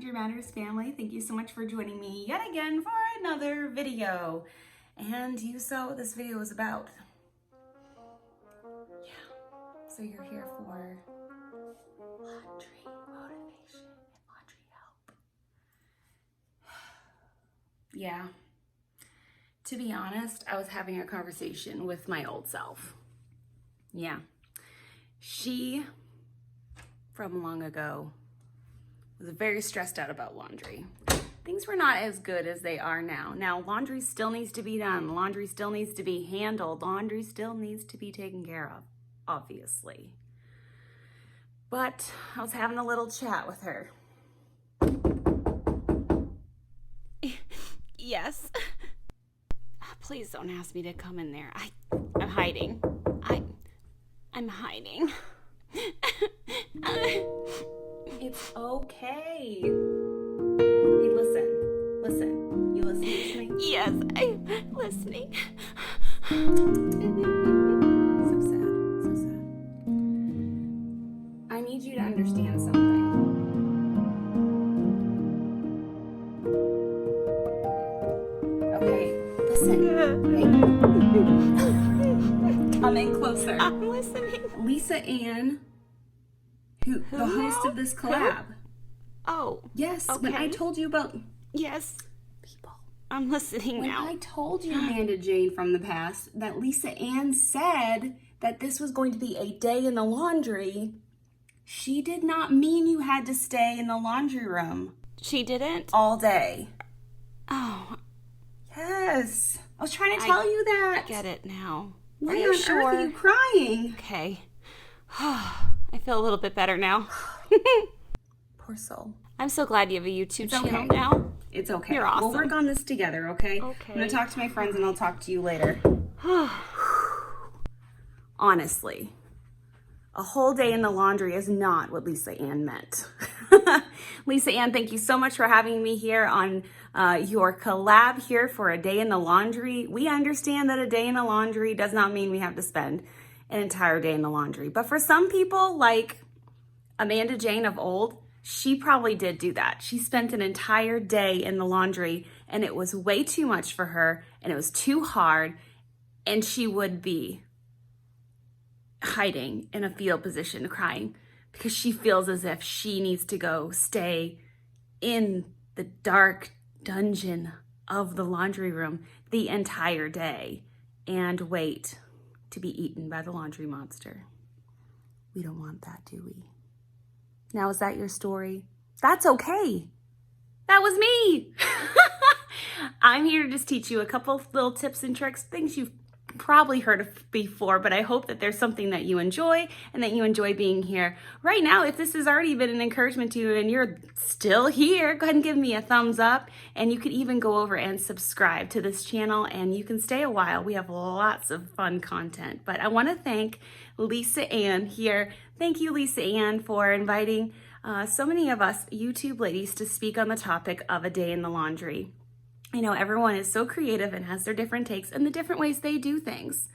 Laundry Matters family. Thank you so much for joining me yet again for another video. And you saw what this video is about. Yeah, so you're here for laundry motivation and laundry help. Yeah, to be honest, I was having a conversation with my old self. Yeah, she, from long ago, was very stressed out about laundry. Things were not as good as they are now. Now, laundry still needs to be done. Laundry still needs to be handled. Laundry still needs to be taken care of, obviously. But I was having a little chat with her. Yes. Please don't ask me to come in there. I'm hiding. I'm hiding. It's okay. Hey, listen. You listening to me? Yes, I'm listening. So sad. I need you to understand something. Okay, listen. Hey. Come in closer. I'm listening. Lisa Ann, the host of this collab. Oh. Yes, okay. When I told you about... Yes. People. I'm listening now. When I told you, Amanda Jane from the past, that Lisa Ann said that this was going to be a day in the laundry, she did not mean you had to stay in the laundry room. She didn't? All day. Oh. Yes. I was trying to tell you that. I get it now. Why on earth are you crying? Okay. I feel a little bit better now. Poor soul. I'm so glad you have a YouTube channel now. It's okay. You're awesome. We'll work on this together, okay? Okay. I'm going to talk to my friends and I'll talk to you later. Honestly, a whole day in the laundry is not what Lisa Ann meant. Lisa Ann, thank you so much for having me here on your collab here for a day in the laundry. We understand that a day in the laundry does not mean we have to spend an entire day in the laundry. But for some people, like Amanda Jane of old, she probably did do that. She spent an entire day in the laundry and it was way too much for her and it was too hard, and she would be hiding in a fetal position crying because she feels as if she needs to go stay in the dark dungeon of the laundry room the entire day and wait to be eaten by the laundry monster. We don't want that, do we? Now, is that your story? That's okay. That was me. I'm here to just teach you a couple of little tips and tricks, things you've probably heard of before, but I hope that there's something that you enjoy and that you enjoy being here. Right now, if this has already been an encouragement to you and you're still here, go ahead and give me a thumbs up, and you could even go over and subscribe to this channel and you can stay a while. We have lots of fun content, but I want to thank Lisa Ann here. Thank you, Lisa Ann, for inviting so many of us YouTube ladies to speak on the topic of a day in the laundry. You know, everyone is so creative and has their different takes and the different ways they do things.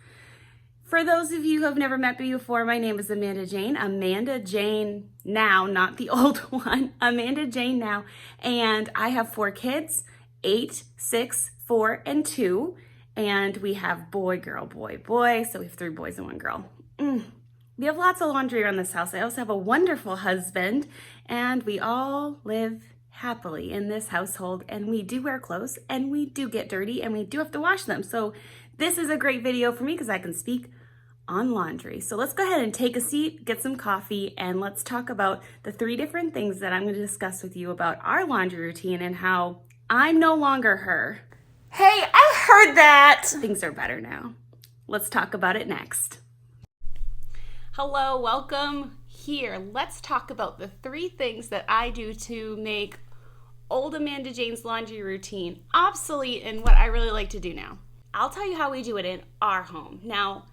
For those of you who have never met me before, my name is Amanda Jane. Amanda Jane now, not the old one. Amanda Jane now. And I have 4 kids, 8, 6, 4, and 2. And we have boy, girl, boy, boy. So we have 3 boys and 1 girl. We have lots of laundry around this house. I also have a wonderful husband, and we all live happily in this household, and we do wear clothes and we do get dirty and we do have to wash them. So this is a great video for me because I can speak on laundry. So let's go ahead and take a seat, get some coffee, and let's talk about the 3 different things that I'm going to discuss with you about our laundry routine and how I'm no longer her. Hey, I heard that! Things are better now. Let's talk about it next. Hello, welcome here. Let's talk about the 3 things that I do to make old Amanda Jane's laundry routine obsolete and what I really like to do now. I'll tell you how we do it in our home. Now,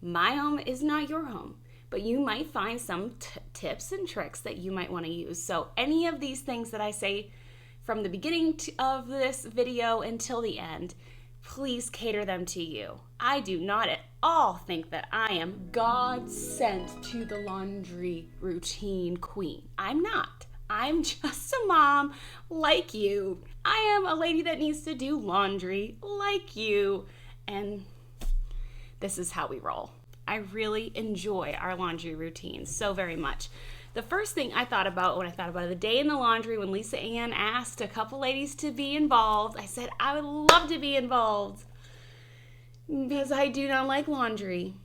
my home is not your home, but you might find some tips and tricks that you might want to use. So any of these things that I say from the beginning of this video until the end, please cater them to you. I do not at all think that I am God sent to the laundry routine queen. I'm not. I'm just a mom like you. I am a lady that needs to do laundry like you. And this is how we roll. I really enjoy our laundry routine so very much. The first thing I thought about when I thought about the day in the laundry, when Lisa Ann asked a couple ladies to be involved, I said, I would love to be involved because I do not like laundry.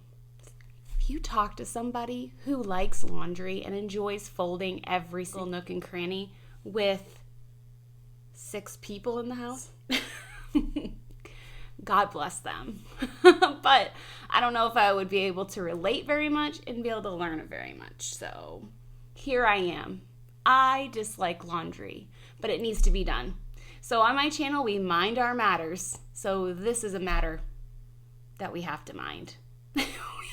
If you talk to somebody who likes laundry and enjoys folding every single nook and cranny with 6 people in the house, God bless them. But I don't know if I would be able to relate very much and be able to learn it very much. So here I am. I dislike laundry, but it needs to be done. So on my channel, we mind our matters. So this is a matter that we have to mind. We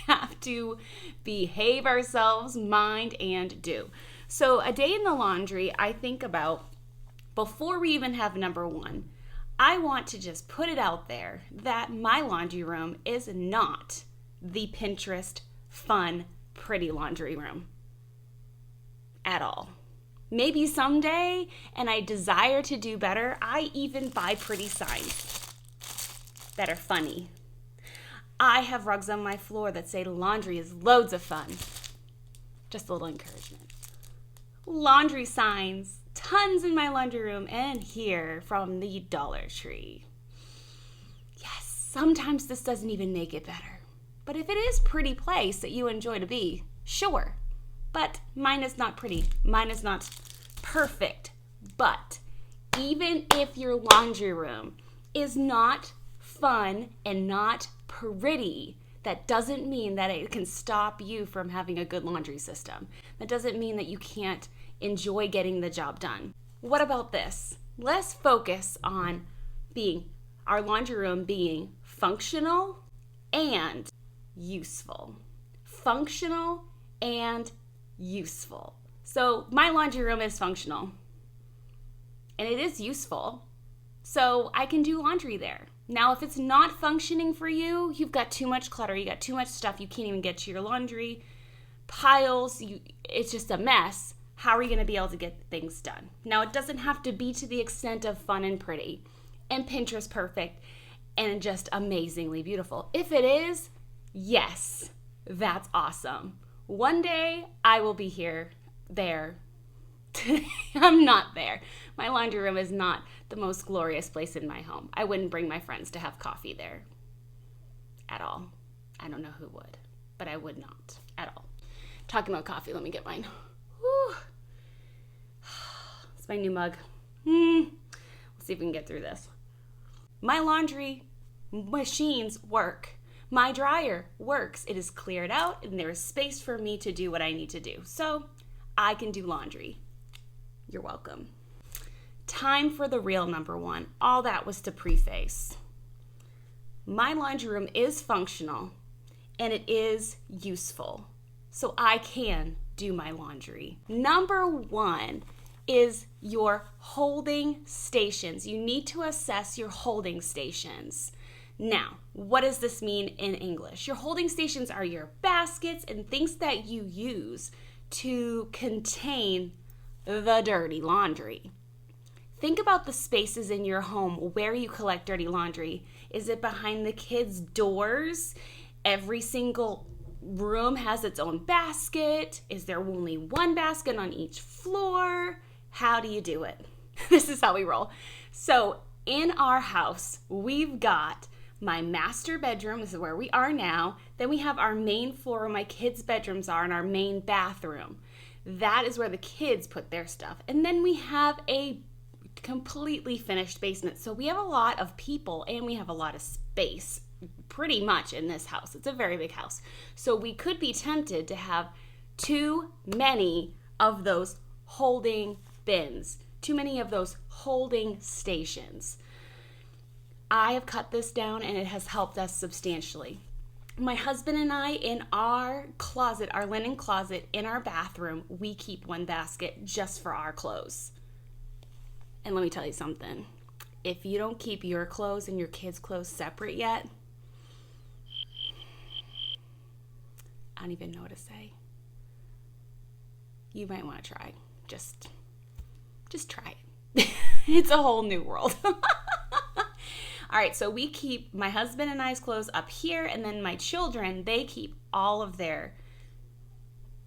have to behave ourselves, mind, and do. So a day in the laundry, I think about, before we even have number 1, I want to just put it out there that my laundry room is not the Pinterest fun, pretty laundry room at all. Maybe someday, and I desire to do better, I even buy pretty signs that are funny. I have rugs on my floor that say laundry is loads of fun. Just a little encouragement. Laundry signs, tons in my laundry room and here from the Dollar Tree. Yes, sometimes this doesn't even make it better. But if it is a pretty place that you enjoy to be, sure. But mine is not pretty. Mine is not perfect. But even if your laundry room is not fun and not pretty, that doesn't mean that it can stop you from having a good laundry system. That doesn't mean that you can't enjoy getting the job done. What about this? Let's focus on our laundry room being functional and useful. Functional and useful. So my laundry room is functional and it is useful. So I can do laundry there. Now, if it's not functioning for you, you've got too much clutter, you got too much stuff, you can't even get to your laundry piles, it's just a mess. How are you going to be able to get things done? Now, it doesn't have to be to the extent of fun and pretty and Pinterest perfect and just amazingly beautiful. If it is, yes, that's awesome. One day I will be there. Today, I'm not there. My laundry room is not the most glorious place in my home. I wouldn't bring my friends to have coffee there at all. I don't know who would, but I would not at all. Talking about coffee, let me get mine. Whew. It's my new mug. Let's see if we can get through this. My laundry machines work. My dryer works. It is cleared out and there is space for me to do what I need to do. So I can do laundry. You're welcome. Time for the real number 1. All that was to preface. My laundry room is functional and it is useful. So I can do my laundry. Number 1 is your holding stations. You need to assess your holding stations. Now, what does this mean in English? Your holding stations are your baskets and things that you use to contain the dirty laundry. Think about the spaces in your home where you collect dirty laundry. Is it behind the kids' doors? Every single room has its own basket. Is there only one basket on each floor? How do you do it? This is how we roll. So in our house, we've got my master bedroom. This is where we are now. Then we have our main floor where my kids' bedrooms are and our main bathroom. That is where the kids put their stuff. And then we have a completely finished basement. So we have a lot of people and we have a lot of space pretty much in this house. It's a very big house. So we could be tempted to have too many of those holding bins, too many of those holding stations. I have cut this down and it has helped us substantially. My husband and I, in our closet, our linen closet in our bathroom, we keep one basket just for our clothes. And let me tell you something. If you don't keep your clothes and your kids' clothes separate yet, I don't even know what to say. You might want to try. Just Just try it. It's a whole new world. All right, so we keep my husband and I's clothes up here, and then my children, they keep all of their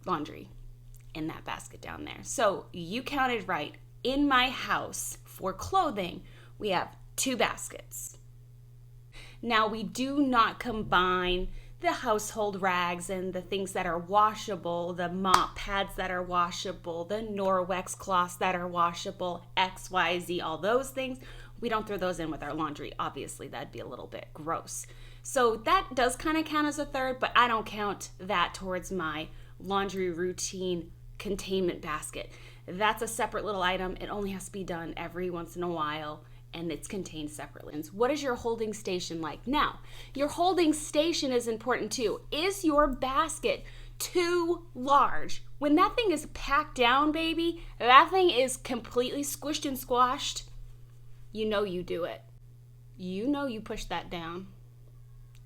laundry in that basket down there. So you counted right. In my house for clothing, we have 2 baskets. Now, we do not combine the household rags and the things that are washable, the mop pads that are washable, the Norwex cloths that are washable, XYZ, all those things. We don't throw those in with our laundry. Obviously, that'd be a little bit gross. So that does kind of count as a third, but I don't count that towards my laundry routine containment basket. That's a separate little item. It only has to be done every once in a while, and it's contained separately. What is your holding station like? Now, your holding station is important too. Is your basket too large? When that thing is packed down, baby, that thing is completely squished and squashed, you know you do it. You know you push that down.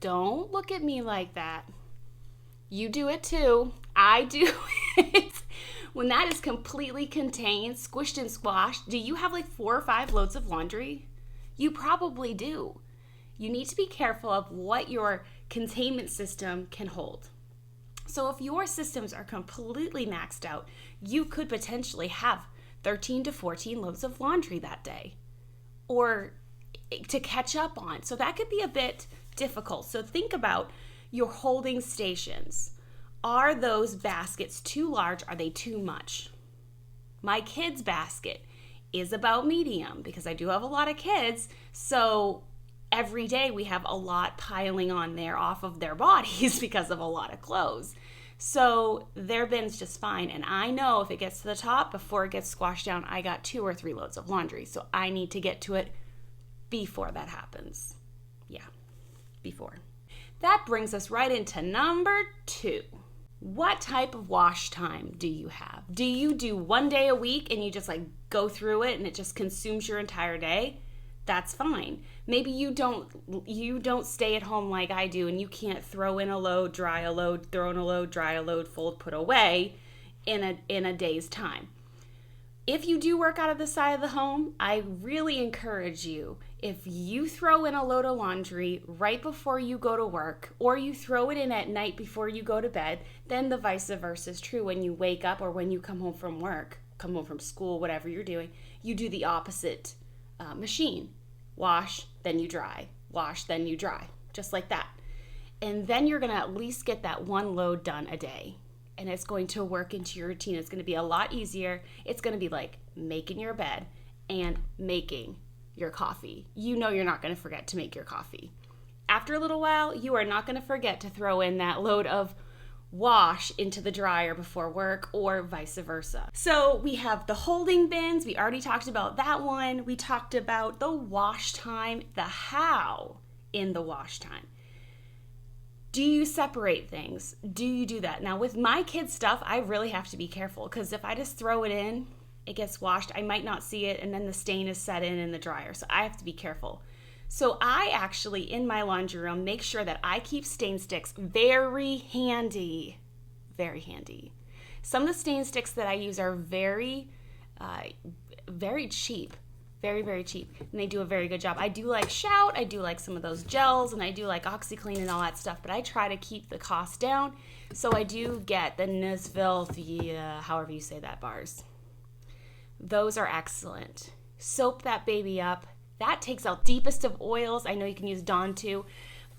Don't look at me like that. You do it too. I do it. When that is completely contained, squished and squashed, do you have like 4 or 5 loads of laundry? You probably do. You need to be careful of what your containment system can hold. So if your systems are completely maxed out, you could potentially have 13 to 14 loads of laundry that day or to catch up on. So that could be a bit difficult. So think about your holding stations. Are those baskets too large? Are they too much? My kids' basket is about medium because I do have a lot of kids. So every day we have a lot piling on there off of their bodies because of a lot of clothes. So their bin's just fine. And I know if it gets to the top, before it gets squashed down, I got 2 or 3 loads of laundry. So I need to get to it before that happens. Yeah, before. That brings us right into number 2. What type of wash time do you have? Do you do 1 day a week and you just like go through it and it just consumes your entire day? That's fine. Maybe you don't stay at home like I do and you can't throw in a load, dry a load, throw in a load, dry a load, fold, put away in a day's time. If you do work out of the side of the home, I really encourage you, if you throw in a load of laundry right before you go to work, or you throw it in at night before you go to bed, then the vice versa is true. When you wake up or when you come home from work, come home from school, whatever you're doing, you do the opposite machine. Wash, then you dry. Wash, then you dry. Just like that. And then you're going to at least get that 1 load done a day. And it's going to work into your routine. It's going to be a lot easier. It's going to be like making your bed and making your coffee. You know you're not going to forget to make your coffee. After a little while, you are not going to forget to throw in that load of wash into the dryer before work or vice versa. So we have the holding bins. We already talked about that one. We talked about the wash time, the how in the wash time. Do you separate things? Do you do that? Now with my kids' stuff, I really have to be careful because if I just throw it in, it gets washed, I might not see it, and then the stain is set in the dryer. So I have to be careful. So I actually, in my laundry room, make sure that I keep stain sticks very handy. Very handy. Some of the stain sticks that I use are very cheap. Very, very cheap. And they do a very good job. I do like Shout. I do like some of those gels. And I do like OxyClean and all that stuff. But I try to keep the cost down. So I do get the Nisville, however you say that, bars. Those are excellent. Soap that baby up. That takes out deepest of oils. I know you can use Dawn too.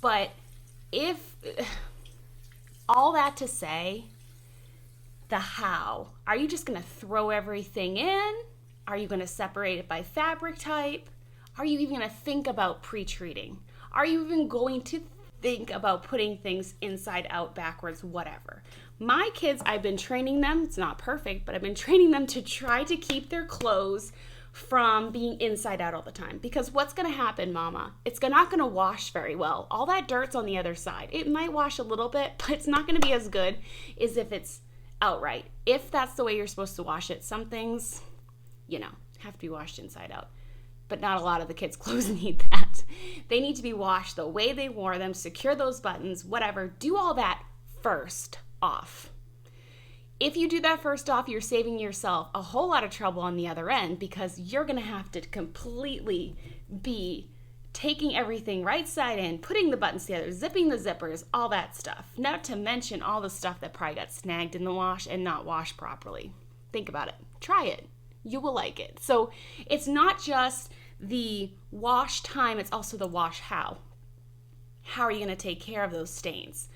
But if, all that to say, the how. Are you just going to throw everything in? Are you going to separate it by fabric type? Are you even going to think about pre-treating? Are you even going to think about putting things inside out, backwards, whatever? My kids, I've been training them, it's not perfect, but I've been training them to try to keep their clothes from being inside out all the time. Because what's going to happen, mama? It's not going to wash very well. All that dirt's on the other side. It might wash a little bit, but it's not going to be as good as if it's outright. If that's the way you're supposed to wash it, some things, have to be washed inside out. But not a lot of the kids' clothes need that. They need to be washed the way they wore them, secure those buttons, whatever. Do all that first off. If you do that first off, you're saving yourself a whole lot of trouble on the other end, because you're going to have to completely be taking everything right side in, putting the buttons together, zipping the zippers, all that stuff. Not to mention all the stuff that probably got snagged in the wash and not washed properly. Think about it. Try it. You will like it. So it's not just the wash time, it's also the wash how. How are you going to take care of those stains?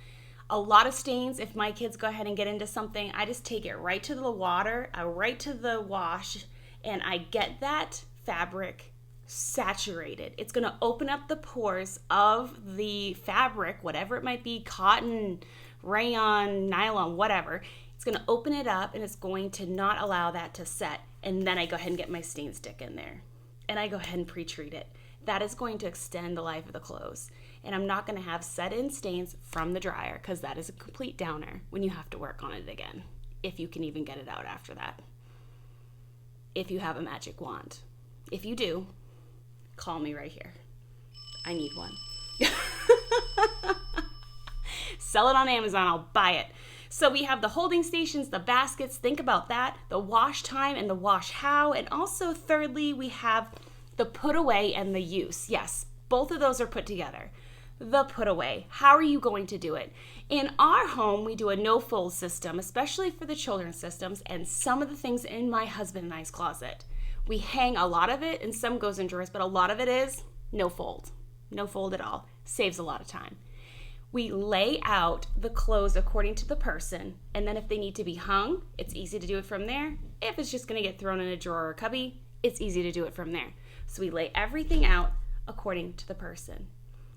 A lot of stains, if my kids go ahead and get into something, I just take it right to the water, right to the wash, and I get that fabric saturated. It's going to open up the pores of the fabric, whatever it might be, cotton, rayon, nylon, whatever. It's going to open it up, and it's going to not allow that to set. And then I go ahead and get my stain stick in there, and I go ahead and pre-treat it. That is going to extend the life of the clothes. And I'm not going to have set-in stains from the dryer, because that is a complete downer when you have to work on it again, if you can even get it out after that. If you have a magic wand. If you do, call me right here. I need one. Sell it on Amazon, I'll buy it. So we have the holding stations, the baskets, think about that, the wash time and the wash how, and also thirdly, we have the put away and the use. Yes, both of those are put together. The put away. How are you going to do it? In our home, we do a no-fold system, especially for the children's systems, and some of the things in my husband and I's closet. We hang a lot of it, and some goes in drawers, but a lot of it is no fold. No fold at all. Saves a lot of time. We lay out the clothes according to the person, and then if they need to be hung, it's easy to do it from there. If it's just going to get thrown in a drawer or a cubby, it's easy to do it from there. So we lay everything out according to the person.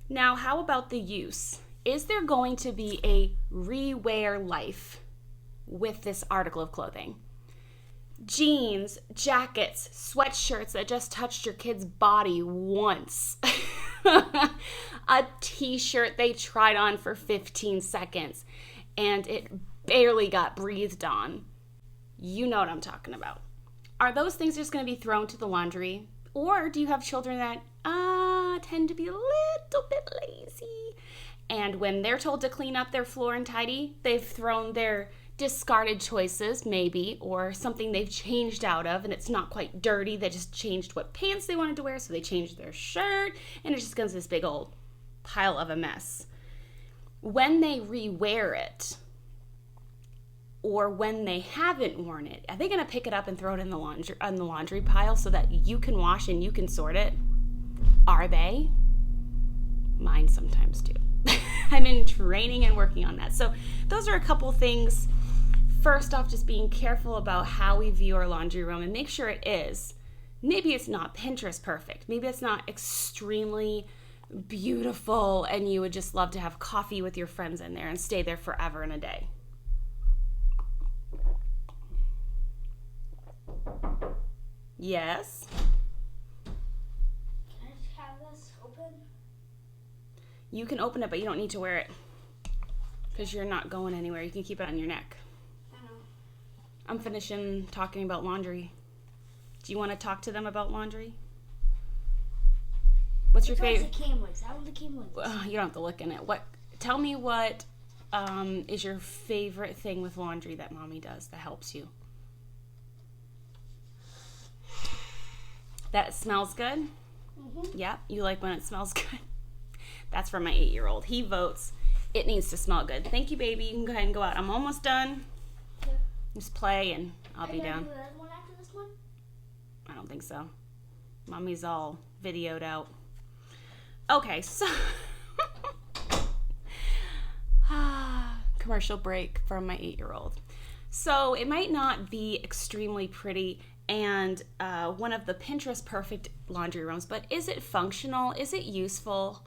Now, how about the use? Is there going to be a rewear life with this article of clothing? Jeans, jackets, sweatshirts that just touched your kid's body once. A t-shirt they tried on for 15 seconds and it barely got breathed on. You know what I'm talking about. Are those things just going to be thrown to the laundry? Or do you have children that tend to be a little bit lazy, and when they're told to clean up their floor and tidy, they've thrown their discarded choices, maybe, or something they've changed out of, and it's not quite dirty. They just changed what pants they wanted to wear, so they changed their shirt, and it just becomes this big old pile of a mess. When they rewear it, or when they haven't worn it, are they going to pick it up and throw it in the laundry pile so that you can wash and you can sort it? Are they? Mine sometimes do. I'm in training and working on that. So those are a couple things. First off, just being careful about how we view our laundry room and make sure it is. Maybe it's not Pinterest perfect. Maybe it's not extremely beautiful and you would just love to have coffee with your friends in there and stay there forever and a day. Yes? Can I just have this open? You can open it, but you don't need to wear it because you're not going anywhere. You can keep it on your neck. I know. I'm finishing talking about laundry. Do you want to talk to them about laundry? What's your favorite? The Camlins. I want the Camlins. You don't have to look in it. Tell me what is your favorite thing with laundry that mommy does that helps you? That smells good? Mm-hmm. Yeah, you like when it smells good? That's for my 8-year-old. He votes it needs to smell good. Thank you, baby. You can go ahead and go out. I'm almost done. Yeah. Just play and I'll be down. Do another one after this one? I don't think so. Mommy's all videoed out. Okay, so commercial break from my 8-year-old. So it might not be extremely pretty and one of the Pinterest perfect laundry rooms, but is it functional? Is it useful?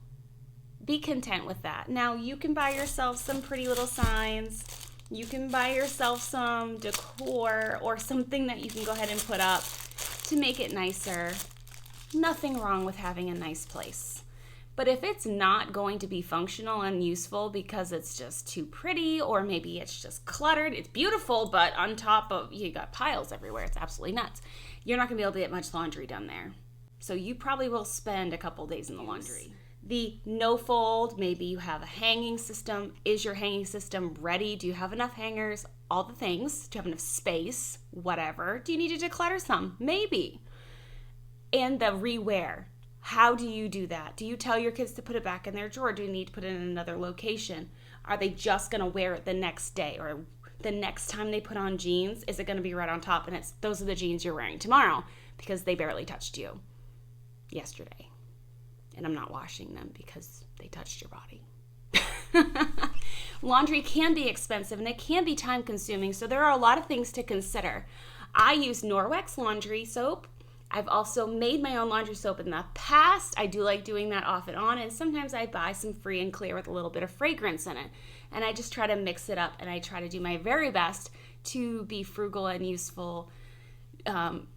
Be content with that. Now, you can buy yourself some pretty little signs. You can buy yourself some decor or something that you can go ahead and put up to make it nicer. Nothing wrong with having a nice place. But if it's not going to be functional and useful because it's just too pretty, or maybe it's just cluttered, it's beautiful, but on top of, you got piles everywhere, it's absolutely nuts. You're not gonna be able to get much laundry done there. So you probably will spend a couple days in the laundry. The no fold, maybe you have a hanging system. Is your hanging system ready? Do you have enough hangers? All the things. Do you have enough space? Whatever. Do you need to declutter some? Maybe. And the rewear. How do you do that? Do you tell your kids to put it back in their drawer? Do you need to put it in another location? Are they just going to wear it the next day? Or the next time they put on jeans, is it going to be right on top? And those are the jeans you're wearing tomorrow because they barely touched you yesterday. And I'm not washing them because they touched your body. Laundry can be expensive and it can be time consuming, so there are a lot of things to consider. I use Norwex laundry soap. I've also made my own laundry soap in the past. I do like doing that off and on, and sometimes I buy some free and clear with a little bit of fragrance in it. And I just try to mix it up, and I try to do my very best to be frugal and useful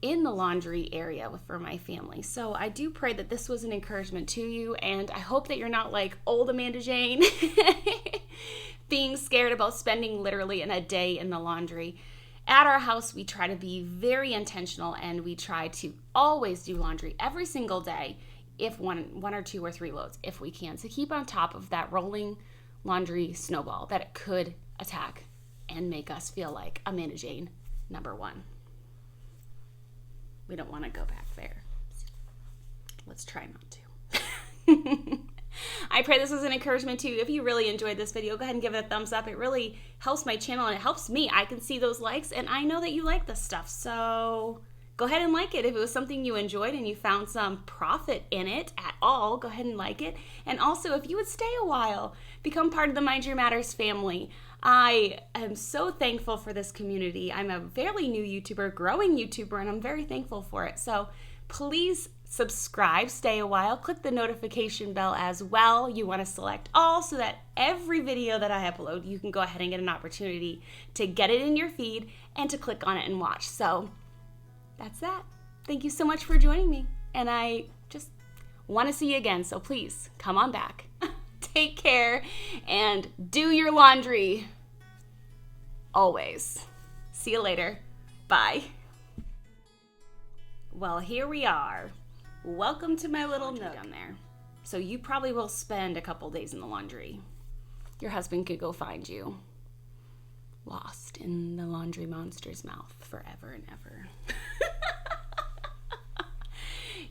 in the laundry area for my family. So I do pray that this was an encouragement to you, and I hope that you're not like old Amanda Jane being scared about spending literally a day in the laundry. At our house, we try to be very intentional, and we try to always do laundry every single day, if one or two or three loads, if we can, to keep on top of that rolling laundry snowball that it could attack and make us feel like Amanda Jane #1. We don't want to go back there. Let's try not to. I pray this was an encouragement to you. If you really enjoyed this video, go ahead and give it a thumbs up. It really helps my channel and it helps me. I can see those likes and I know that you like this stuff. So go ahead and like it. If it was something you enjoyed and you found some profit in it at all, go ahead and like it. And also, if you would stay a while, become part of the Mind Your Matters family. I am so thankful for this community. I'm a fairly new YouTuber, growing YouTuber, and I'm very thankful for it. So please subscribe, stay a while, click the notification bell as well. You want to select all so that every video that I upload, you can go ahead and get an opportunity to get it in your feed and to click on it and watch. So that's that. Thank you so much for joining me. And I just want to see you again. So please come on back. Take care and do your laundry. Always. See you later. Bye. Well, here we are. Welcome to my little nook down there. So you probably will spend a couple days in the laundry. Your husband could go find you lost in the laundry monster's mouth forever and ever.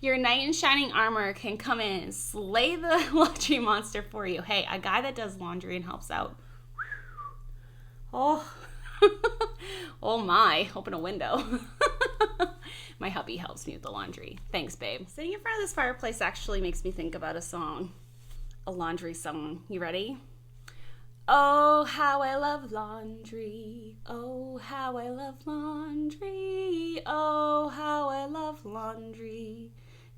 Your knight in shining armor can come in and slay the laundry monster for you. Hey, a guy that does laundry and helps out. Oh, oh my, open a window. My hubby helps me with the laundry. Thanks, babe. Sitting in front of this fireplace actually makes me think about a song, a laundry song. You ready? Oh, how I love laundry. Oh, how I love laundry. Oh, how I love laundry.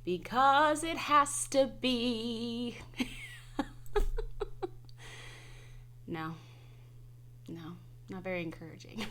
Because it has to be. No, not very encouraging.